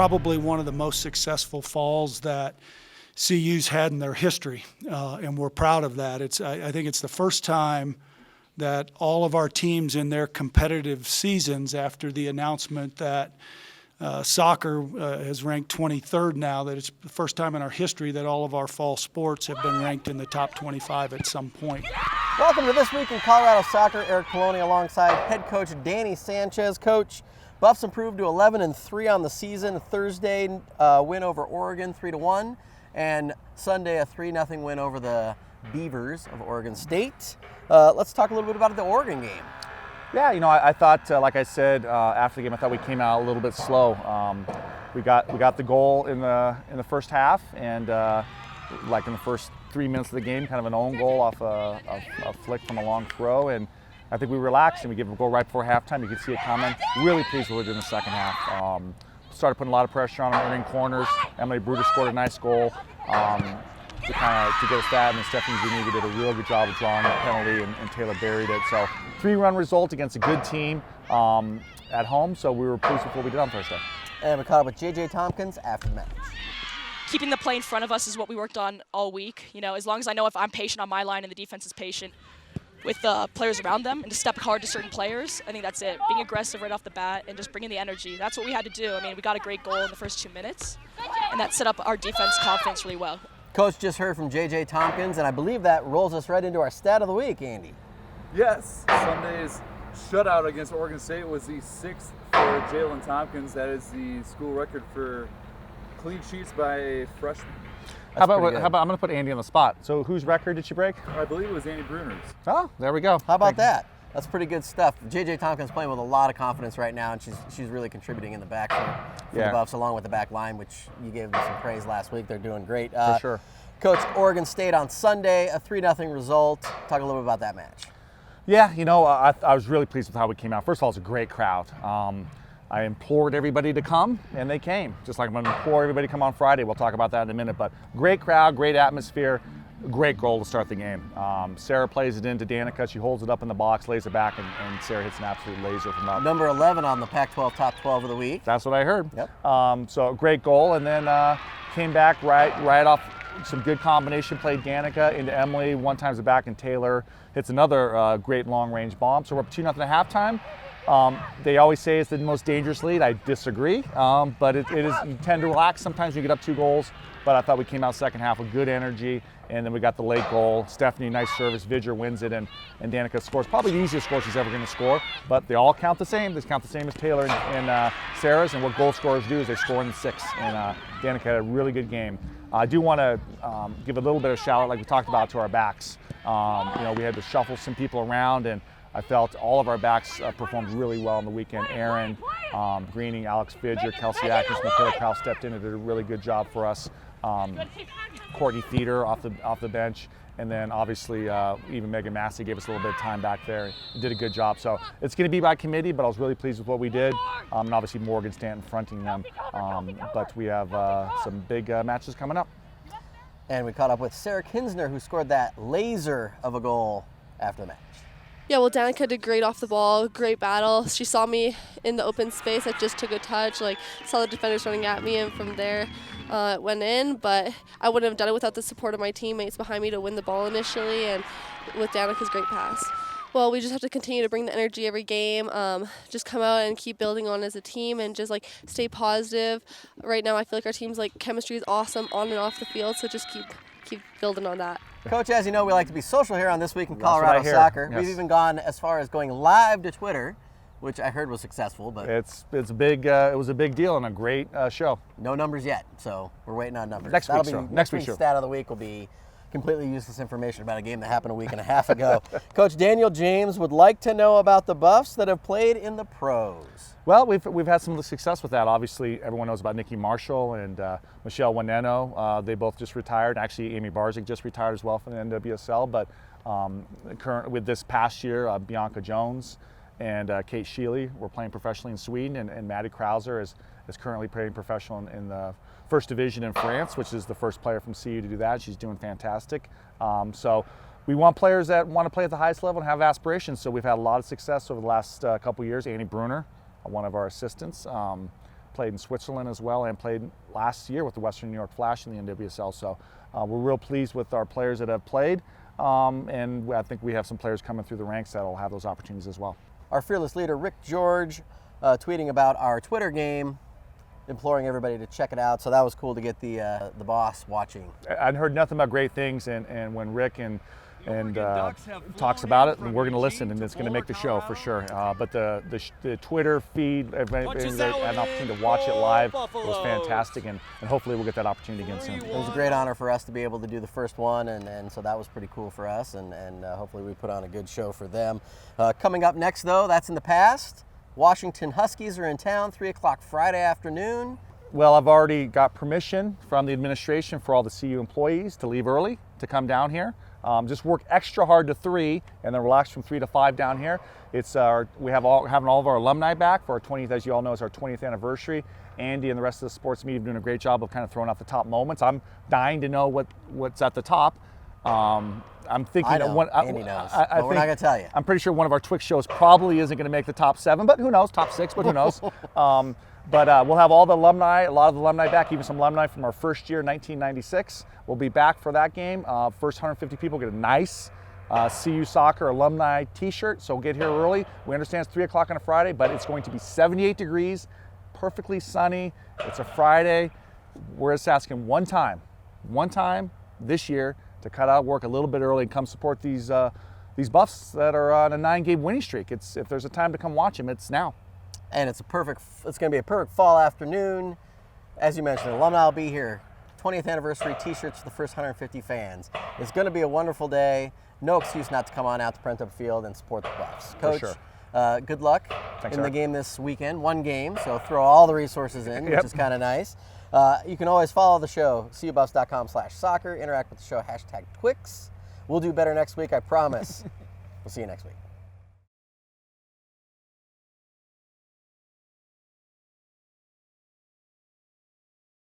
probably one of the most successful falls that CU's had in their history, and we're proud of that. I think it's the first time that all of our teams in their competitive seasons, after the announcement that soccer has ranked 23rd now, that it's the first time in our history that all of our fall sports have been ranked in the top 25 at some point. Welcome to This Week in Colorado Soccer. Eric Pelloni alongside head coach Danny Sanchez. Coach, Buffs improved to 11-3 on the season. Thursday win over Oregon 3-1, and Sunday a 3-0 win over the Beavers of Oregon State. Let's talk a little bit about the Oregon game. Yeah, I thought, like I said after the game, I thought we came out a little bit slow. We got the goal in the first half, and like in the first 3 minutes of the game, kind of an own goal off a flick from a long throw, and I think we relaxed and we gave a goal right before halftime. You could see it coming. Really pleased with what we did in the second half. Started putting a lot of pressure on them, earning corners. Emily Bruder scored a nice goal to get us that, and then Stephanie Zuniga did a real good job of drawing the penalty, and Taylor buried it. So 3-run result against a good team at home, so we were pleased with what we did on Thursday. And we caught up with JJ Tompkins after the match. Keeping the play in front of us is what we worked on all week. As long as I know if I'm patient on my line and the defense is patient with the players around them, and to step hard to certain players, I think that's it. Being aggressive right off the bat and just bringing the energy. That's what we had to do. We got a great goal in the first 2 minutes, and that set up our defense confidence really well. Coach just heard from JJ Tompkins, and I believe that rolls us right into our stat of the week, Andy. Yes, Sunday's shutout against Oregon State was the 6th for Jalen Tompkins. That is the school record for clean sheets by a freshman. How about I'm going to put Andy on the spot. So whose record did she break? I believe it was Andy Bruner's. Oh, there we go. How about that? That's pretty good stuff. JJ Tompkins playing with a lot of confidence right now, and she's really contributing in the back for the Buffs, along with the back line, which you gave them some praise last week. They're doing great. For sure. Coach, Oregon State on Sunday, a 3-0 result. Talk a little bit about that match. Yeah, I was really pleased with how we came out. First of all, it's a great crowd. I implored everybody to come, and they came. Just like I'm going to implore everybody to come on Friday. We'll talk about that in a minute. But great crowd, great atmosphere, great goal to start the game. Sarah plays it into Danica. She holds it up in the box, lays it back, and Sarah hits an absolute laser from up. Number 11 on the Pac-12 top 12 of the week. That's what I heard. Yep. So great goal, and then came back right off some good combination. Played Danica into Emily. One times the back, and Taylor hits another great long-range bomb. So we're up 2-0 at halftime. They always say it's the most dangerous lead. I disagree, but it is. You tend to relax sometimes when you get up 2 goals. But I thought we came out second half with good energy, and then we got the late goal. Stephanie, nice service. Vidger wins it, and Danica scores. Probably the easiest score she's ever going to score, but they all count the same. They count the same as Taylor and Sarah's, and what goal scorers do is they score in the 6th, and Danica had a really good game. I do want to give a little bit of shout out, like we talked about, to our backs. We had to shuffle some people around, and I felt all of our backs performed really well on the weekend. Aaron, Greening, Alex Vidger, Kelsey Atkins, Michaela Krause stepped in and did a really good job for us. Courtney Feeder off the bench, and then obviously even Megan Massey gave us a little bit of time back there and did a good job. So it's going to be by committee, but I was really pleased with what we did, and obviously Morgan Stanton fronting them. But we have some big matches coming up. And we caught up with Sarah Kinsner, who scored that laser of a goal after the match. Yeah, well, Danica did great off the ball, great battle. She saw me in the open space. I just took a touch, saw the defenders running at me, and from there it went in. But I wouldn't have done it without the support of my teammates behind me to win the ball initially, and with Danica's great pass. Well, we just have to continue to bring the energy every game, just come out and keep building on as a team, and just stay positive. Right now I feel like our team's chemistry is awesome on and off the field, so just keep building on that. Coach, as you know, we like to be social here on This Week in Colorado Soccer. Yes. We've even gone as far as going live to Twitter, which I heard was successful. But it's big. It was a big deal and a great show. No numbers yet, so we're waiting on numbers. Next week's show. Stat of the week will be completely useless information about a game that happened a week and a half ago. Coach Daniel James would like to know about the Buffs that have played in the pros. Well, we've had some success with that. Obviously, everyone knows about Nikki Marshall and Michelle Waneno. They both just retired. Actually, Amy Barzik just retired as well from the NWSL. But with this past year, Bianca Jones and Kate Sheely were playing professionally in Sweden, and Maddie Krauser is currently playing professional in the first division in France, which is the first player from CU to do that. She's doing fantastic. So we want players that want to play at the highest level and have aspirations. So we've had a lot of success over the last couple years. Annie Bruner, one of our assistants, played in Switzerland as well, and played last year with the Western New York Flash in the NWSL. So we're real pleased with our players that have played, and I think we have some players coming through the ranks that will have those opportunities as well. Our fearless leader, Rick George, tweeting about our Twitter game, imploring everybody to check it out. So that was cool to get the boss watching. I'd heard nothing but great things, and when Rick and talks about it, and we're going to listen, and it's going to make the show for sure. But the Twitter feed, everybody had an opportunity to watch it live. It was fantastic, and hopefully we'll get that opportunity again soon. It was a great honor for us to be able to do the first one, and so that was pretty cool for us, and hopefully we put on a good show for them. Coming up next, though, that's in the past. Washington Huskies are in town, 3 o'clock Friday afternoon. Well, I've already got permission from the administration for all the CU employees to leave early to come down here. Just work extra hard to 3 and then relax from 3 to 5 down here. It's having all of our alumni back for our 20th, as you all know, is our 20th anniversary. Andy and the rest of the sports media are doing a great job of kind of throwing out the top moments. I'm dying to know what's at the top. I'm thinking I know. Andy knows, but we're not going to tell you. I'm pretty sure one of our TWICS shows probably isn't going to make the top 7, but who knows? Top 6, but who knows? But we'll have all the alumni, a lot of the alumni back, even some alumni from our first year, 1996. We'll be back for that game. First 150 people get a nice CU Soccer alumni t-shirt, so get here early. We understand it's 3 o'clock on a Friday, but it's going to be 78 degrees, perfectly sunny. It's a Friday. We're just asking one time this year to cut out work a little bit early and come support these Buffs that are on a 9-game winning streak. If there's a time to come watch them, it's now. And it's going to be a perfect fall afternoon. As you mentioned, alumni will be here. 20th anniversary t-shirts for the first 150 fans. It's going to be a wonderful day. No excuse not to come on out to Prentup Field and support the Buffs. Coach, for sure. Good luck Thanks, in the Eric. game this weekend. One game, so throw all the resources in, Yep. which is kind of nice. You can always follow the show, cubuffs.com/soccer. Interact with the show, #TWICS. We'll do better next week, I promise. We'll see you next week.